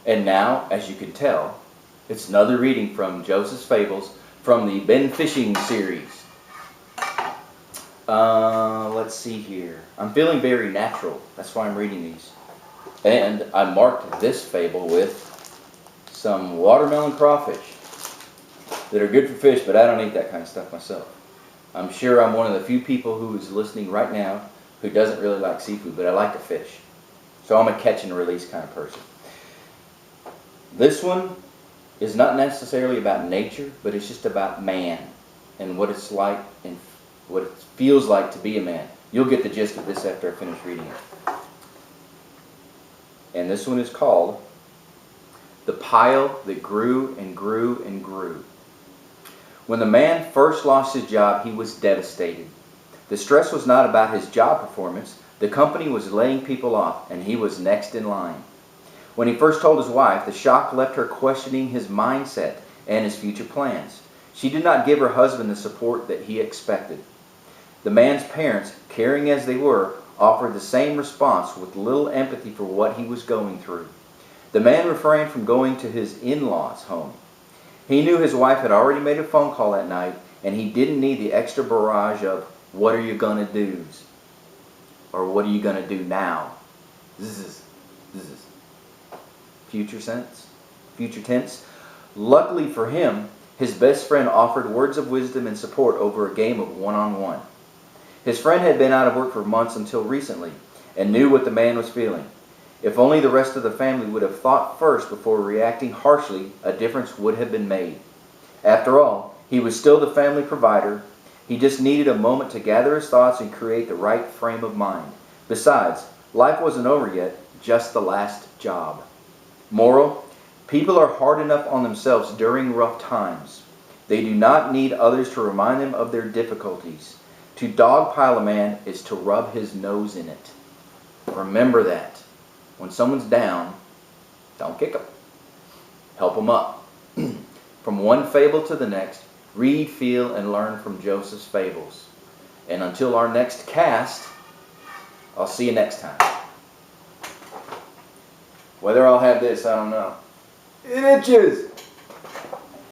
And now, as you can tell, it's another reading from Joseph's Fables from the Fishin Series. Let's see here. I'm feeling very natural. That's why I'm reading these. And I marked this fable with some watermelon crawfish that are good for fish, but I don't eat that kind of stuff myself. I'm sure I'm one of the few people who is listening right now who doesn't really like seafood, but I like to fish. So I'm a catch and release kind of person. This one is not necessarily about nature, but it's just about man and what it's like and what it feels like to be a man. You'll get the gist of this after I finish reading it. And this one is called The Pile That Grew and Grew and Grew. When the man first lost his job, he was devastated. The stress was not about his job performance. The company was laying people off, and he was next in line. When he first told his wife, the shock left her questioning his mindset and his future plans. She did not give her husband the support that he expected. The man's parents, caring as they were, offered the same response with little empathy for what he was going through. The man refrained from going to his in-laws' home. He knew his wife had already made a phone call that night, and he didn't need the extra barrage of, "What are you gonna do?" or "What are you gonna do now?" This is future tense. Luckily for him, his best friend offered words of wisdom and support over a game of one-on-one. His friend had been out of work for months until recently, and knew what the man was feeling. If only the rest of the family would have thought first before reacting harshly, a difference would have been made. After all, he was still the family provider. He just needed a moment to gather his thoughts and create the right frame of mind. Besides, life wasn't over yet, just the last job. Moral: people are hard enough on themselves during rough times. They do not need others to remind them of their difficulties. To dogpile a man is to rub his nose in it. Remember that. When someone's down, don't kick them. Help them up. From one fable to the next, read, feel, and learn from Joseph's Fables. And until our next cast, I'll see you next time. Whether I'll have this, I don't know. It itches!